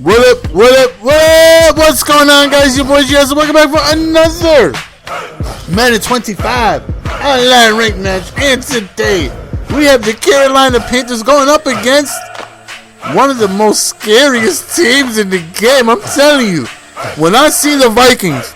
What up, what up, what up? What's going on, guys? Your boy Jess. Welcome back for another Madden 25 online ranked match. And today, we have the Carolina Panthers going up against one of the most scariest teams in the game. I'm telling you, when I see the Vikings,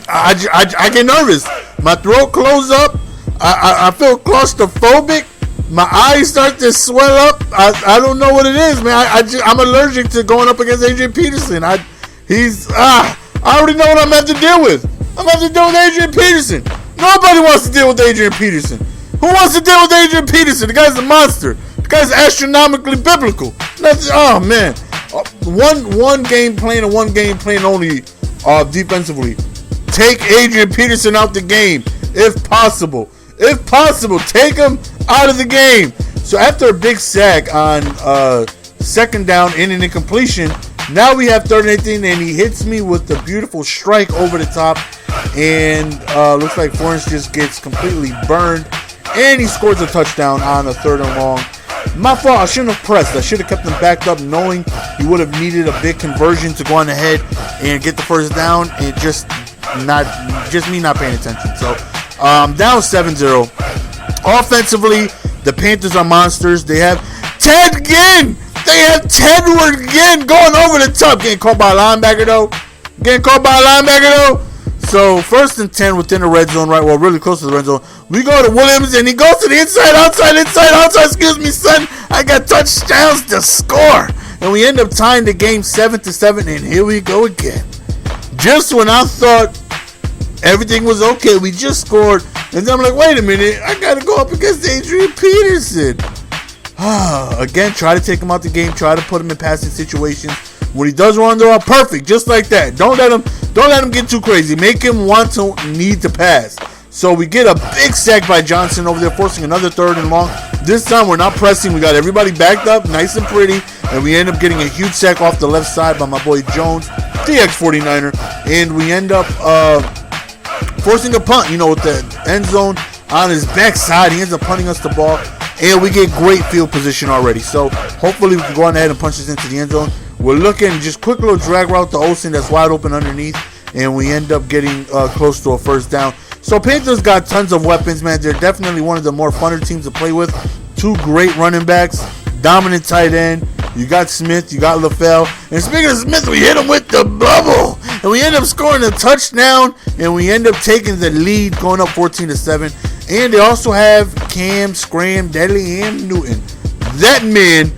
I get nervous. My throat closes up. I feel claustrophobic. My eyes start to swell up. I don't know what it is, man. I'm allergic to going up against Adrian Peterson. I already know what I'm going to have to deal with. I'm going to have to deal with Adrian Peterson. Nobody wants to deal with Adrian Peterson. Who wants to deal with Adrian Peterson? The guy's a monster. The guy's astronomically biblical. Oh, man. One game plan and one game plan only defensively. Take Adrian Peterson out the game if possible. If possible, take him out of the game. So after a big sack on second down and an incompletion, now we have 3rd and 18, and he hits me with the beautiful strike over the top, and looks like Florence just gets completely burned, and he scores a touchdown on a 3rd and long. My fault. I shouldn't have pressed. I should have kept him backed up, knowing he would have needed a big conversion to go on ahead and get the first down, and just me not paying attention. So down 7-0. Offensively, the Panthers are monsters. They have Ted Ginn. They have Tedward Ginn going over the top. Getting caught by a linebacker, though. So 1st and 10 within the red zone, right? Well, really close to the red zone. We go to Williams, and he goes to the inside, outside. Excuse me, son. I got touchdowns to score. And we end up tying the game 7-7, and here we go again. Just when I thought everything was okay, we just scored, and then I'm like, wait a minute, I gotta go up against Adrian Peterson. Again, try to take him out the game, try to put him in passing situations. When he does run, they're all perfect, just like that. Don't let him get too crazy. Make him need to pass. So we get a big sack by Johnson over there, forcing another 3rd and long. This time we're not pressing. We got everybody backed up, nice and pretty, and we end up getting a huge sack off the left side by my boy Jones, the ex-49er, and we end up forcing a punt, with the end zone on his backside. He ends up punting us the ball, and we get great field position already. So hopefully we can go on ahead and punch this into the end zone. We're looking, just quick little drag route to Olsen that's wide open underneath, and we end up getting close to a first down. So Panthers got tons of weapons, man. They're definitely one of the more funner teams to play with. 2 great running backs, dominant tight end. You got Smith, you got LaFell. And speaking of Smith, we hit him with the bubble. And we end up scoring a touchdown. And we end up taking the lead, going up 14-7. And they also have Cam, Scram, Deadly, and Newton. That man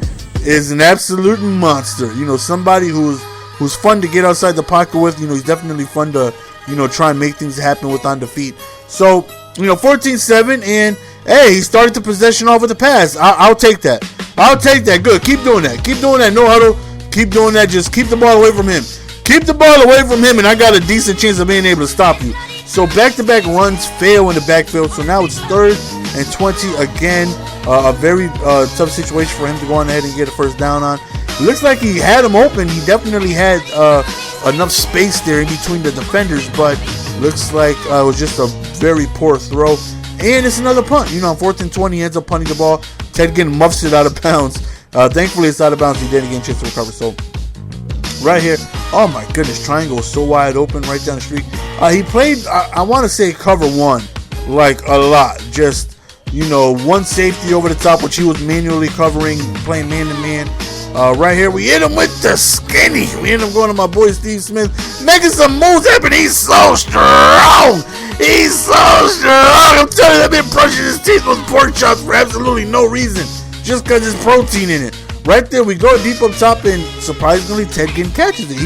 is an absolute monster. Somebody who's fun to get outside the pocket with. He's definitely fun to, try and make things happen with on the feet. So, 14-7. And, hey, he started the possession off with the pass. I'll take that. Good. Keep doing that. No huddle. Keep doing that. Just keep the ball away from him. And I got a decent chance of being able to stop you. So back-to-back runs fail in the backfield. So now it's 3rd and 20 again. A very tough situation for him to go on ahead and get a first down on. Looks like he had him open. He definitely had enough space there in between the defenders, but looks like it was just a very poor throw. And it's another punt. On 4th and 20, he ends up punting the ball. Ted Ginn muffs it out of bounds. Thankfully, it's out of bounds. He didn't get a chance to recover. So, right here, oh my goodness, triangle is so wide open right down the street. He played, I want to say, cover 1, like a lot. Just, one safety over the top, which he was manually covering, playing man-to-man. Right here, we hit him with the skinny. We end up going to my boy Steve Smith, making some moves happen. He's so strong. I'm telling you, I've been brushing his teeth with pork chops for absolutely no reason, just because there's protein in it. Right there, we go deep up top, and surprisingly, Ted Ginn catches it.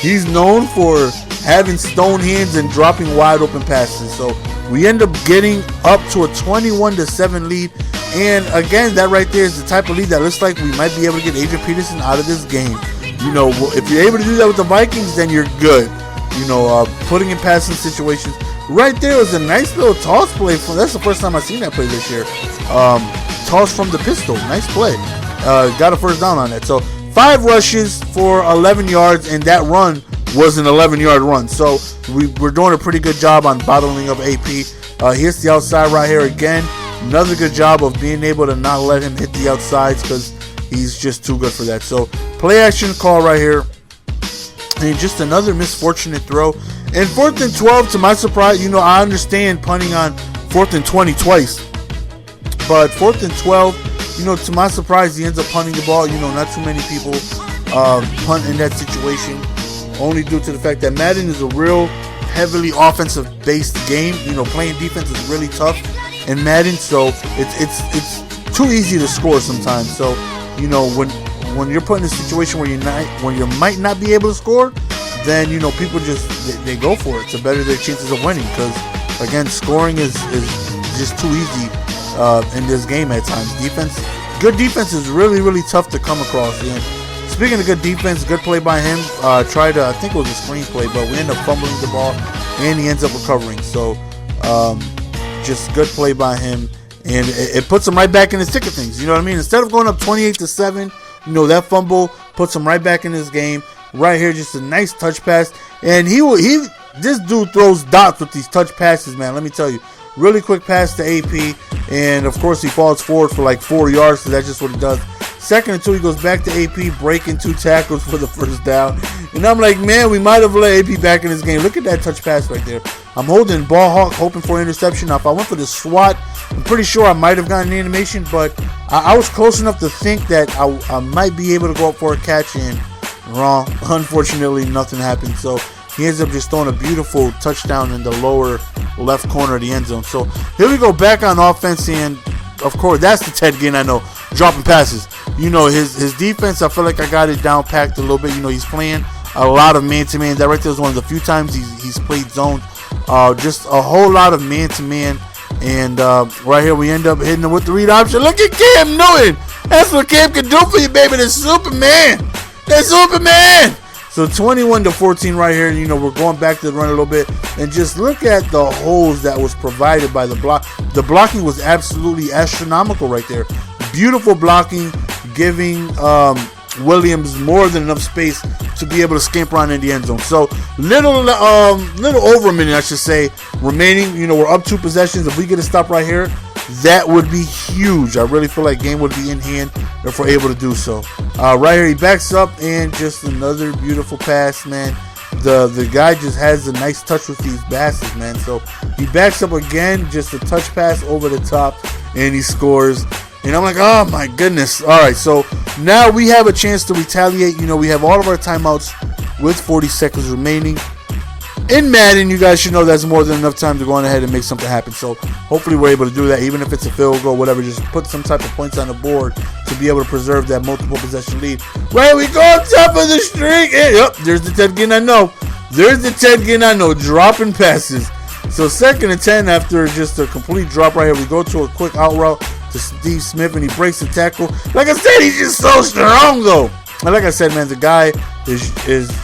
He's known for having stone hands and dropping wide open passes. So we end up getting up to a 21-7 lead. And again, that right there is the type of lead that looks like we might be able to get Adrian Peterson out of this game. If you're able to do that with the Vikings, then you're good. Putting in passing situations. Right there was a nice little toss play. That's the first time I've seen that play this year. Toss from the pistol. Nice play. Got a first down on that. So 5 rushes for 11 yards, and that run was an 11-yard run. So we're doing a pretty good job on bottling up AP. Here's the outside right here again. Another good job of being able to not let him hit the outsides because he's just too good for that. So Play action call right here. And just another misfortunate throw. And 4th and 12, to my surprise, I understand punting on 4th and 20 twice. But 4th and 12, to my surprise, he ends up punting the ball. Not too many people punt in that situation. Only due to the fact that Madden is a real heavily offensive-based game. Playing defense is really tough in Madden. So it's too easy to score sometimes. So, when you're put in a situation where you might not be able to score, then people they go for it to better their chances of winning. Because again, scoring is just too easy in this game at times. Good defense is really, really tough to come across. And speaking of good defense, good play by him. I think it was a screenplay, but we end up fumbling the ball, and he ends up recovering. So just good play by him, and it puts him right back in the thick of things. You know what I mean? Instead of going up 28-7. That fumble puts him right back in this game. Right here, just a nice touch pass. And this dude throws dots with these touch passes, man. Let me tell you. Really quick pass to AP. And, of course, he falls forward for like 4 yards, so that's just what he does. 2nd and 2, he goes back to AP, breaking 2 tackles for the first down. And I'm like, man, we might have let AP back in this game. Look at that touch pass right there. I'm holding ball hawk, hoping for an interception. Now, if I went for the SWAT, I'm pretty sure I might have gotten the animation, but I was close enough to think that I might be able to go up for a catch, and wrong. Unfortunately, nothing happened. So he ends up just throwing a beautiful touchdown in the lower left corner of the end zone. So here we go back on offense, and of course, that's the Ted Ginn I know, dropping passes. His defense, I feel like I got it down packed a little bit. He's playing a lot of man-to-man. That right there was one of the few times he's played zone. Just a whole lot of man-to-man. And right here, we end up hitting him with the read option. Look at Cam Newton. That's what Cam can do for you, baby. That's Superman. That's Superman. So 21-14 right here. We're going back to the run a little bit. And just look at the holes that was provided by the block. The blocking was absolutely astronomical right there. Beautiful blocking, giving Williams more than enough space to be able to skimp around in the end zone. So little over a minute, I should say, remaining. We're up 2 possessions. If we get a stop right here, that would be huge. I really feel like game would be in hand if we're able to do so. Right here, he backs up, and just another beautiful pass, man. The guy just has a nice touch with these passes, man. So he backs up again, just a touch pass over the top, and he scores. And I'm like, oh my goodness. All right, so now we have a chance to retaliate. We have all of our timeouts with 40 seconds remaining. In Madden, you guys should know that's more than enough time to go on ahead and make something happen. So hopefully we're able to do that, even if it's a field goal, whatever. Just put some type of points on the board to be able to preserve that multiple possession lead. Right, we go on top of the streak. And, yep, there's the Ted Ginn I know. Dropping passes. So 2nd and 10 after just a complete drop right here. We go to a quick out route to Steve Smith, and he breaks the tackle. Like I said, he's just so strong, though. And like I said, man, the guy is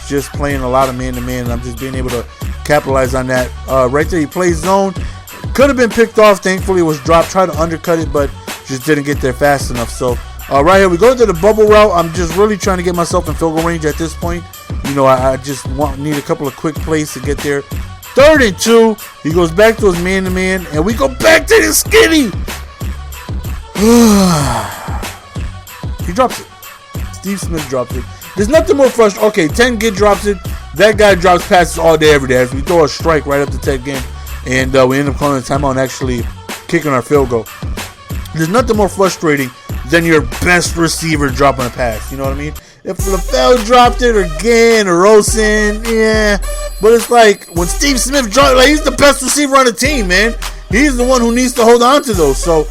just playing a lot of man-to-man, and I'm just being able to capitalize on that. Right there, he plays zone. Could have been picked off. Thankfully, it was dropped. Tried to undercut it, but just didn't get there fast enough. So right here, we go to the bubble route. I'm just really trying to get myself in field goal range at this point. I just need a couple of quick plays to get there. 3rd and 2. He goes back to his man-to-man, and we go back to the skinny. He drops it. Steve Smith drops it. There's nothing more frustrating. Okay, Ted Ginn drops it. That guy drops passes all day, every day. As we throw a strike right up to Ted Ginn, and we end up calling a timeout and actually kicking our field goal. There's nothing more frustrating than your best receiver dropping a pass. You know what I mean? If LaFell dropped it, or Ginn, or Olsen, yeah. But it's like when Steve Smith dropped, like, he's the best receiver on the team, man. He's the one who needs to hold on to those. So,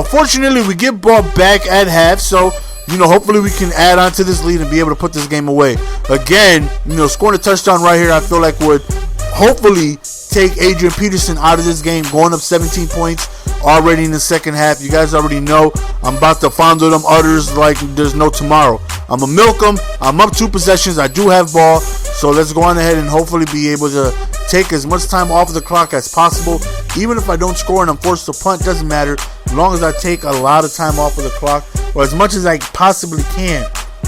fortunately, we get brought back at half. So, hopefully we can add on to this lead and be able to put this game away. Again, scoring a touchdown right here, I feel like would hopefully take Adrian Peterson out of this game, going up 17 points already in the second half. You guys already know I'm about to fondle them udders like there's no tomorrow. I'm going to milk them. I'm up 2 possessions. I do have ball. So let's go on ahead and hopefully be able to take as much time off of the clock as possible. Even if I don't score and I'm forced to punt, doesn't matter. As long as I take a lot of time off of the clock, or as much as I possibly can.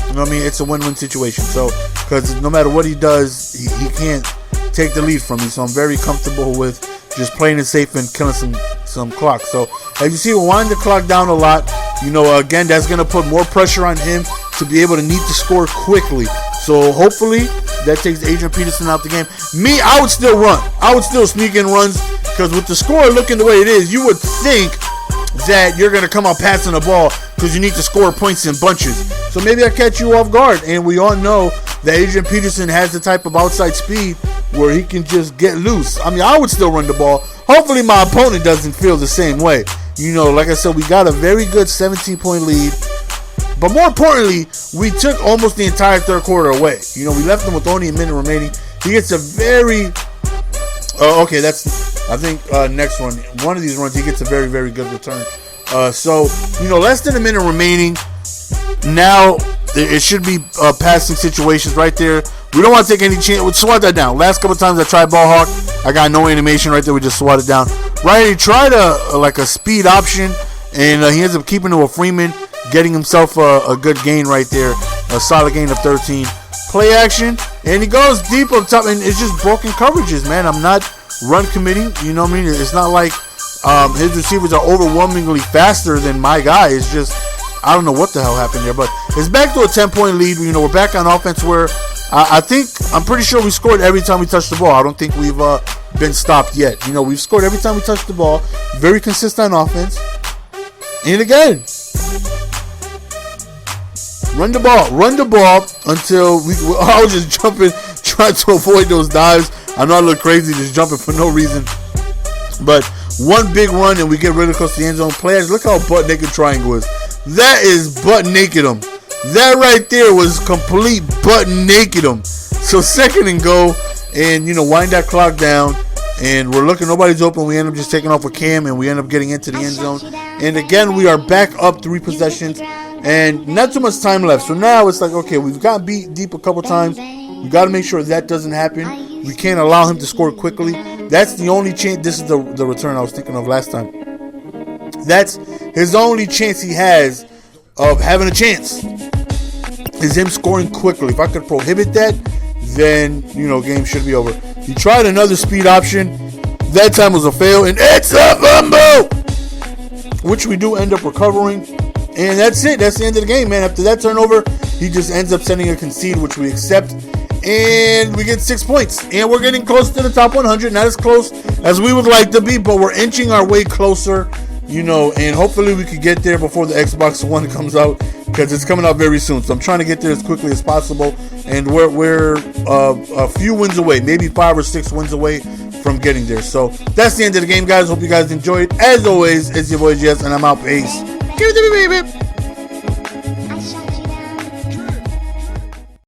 You know what I mean? It's a win-win situation. So, because no matter what he does, he can't take the lead from me. So I'm very comfortable with just playing it safe and killing some clock. So as you see, we're winding the clock down a lot. Again, that's going to put more pressure on him to be able to need to score quickly. So hopefully that takes Adrian Peterson out the game. Me, I would still run. I would still sneak in runs, because with the score looking the way it is, you would think that you're going to come out passing the ball because you need to score points in bunches. So maybe I catch you off guard. And we all know that Adrian Peterson has the type of outside speed where he can just get loose. I mean, I would still run the ball. Hopefully my opponent doesn't feel the same way. You know, like I said, we got a very good 17-point lead. But more importantly, we took almost the entire third quarter away. You know, we left them with only a minute remaining. He gets a very... okay, that's... I think next one. One of these runs, he gets a very, very good return. So, you know, less than a minute remaining. Now, it should be passing situations right there. We don't want to take any chance. We'll swat that down. Last couple times I tried ball hawk. I got no animation right there. We just swat it down. Right, he tried a speed option, and he ends up keeping to a Freeman, getting himself a good gain right there. A solid gain of 13. Play action, and he goes deep up top, and it's just broken coverages, man. I'm not run committing. You know what I mean? It's not like his receivers are overwhelmingly faster than my guy. It's just, I don't know what the hell happened there, but it's back to a 10-point lead. You know, we're back on offense where I'm pretty sure we scored every time we touched the ball. I don't think we've been stopped yet. You know, we've scored every time we touched the ball. Very consistent on offense. And again, run the ball until I was just jumping, trying to avoid those dives. I know I look crazy just jumping for no reason. But one big run and we get rid of across the end zone. Players, look how butt naked triangle is. That is butt naked him. That right there was complete butt naked him. So second and go, and you know, wind that clock down, and we're looking, nobody's open. We end up just taking off a cam, and we end up getting into the end zone. And again, we are back up 3 possessions, and not too much time left. So now it's like, okay, we've got beat deep a couple times. We got to make sure that doesn't happen. We can't allow him to score quickly. That's the only chance. This is the return I was thinking of last time. That's his only chance he has of having a chance, is him scoring quickly. If I could prohibit that, then, you know, game should be over. He tried another speed option. That time was a fail, and it's a fumble, which we do end up recovering. And that's it. That's the end of the game, man. After that turnover, he just ends up sending a concede, which we accept. And we get 6 points. And we're getting close to the top 100. Not as close as we would like to be, but we're inching our way closer, you know. And hopefully we could get there before the Xbox One comes out, because it's coming out very soon. So I'm trying to get there as quickly as possible. And we're a few wins away, maybe 5 or 6 wins away from getting there. So that's the end of the game, guys. Hope you guys enjoyed. As always, it's your boy GS, and I'm out. Peace. Give it to me, baby.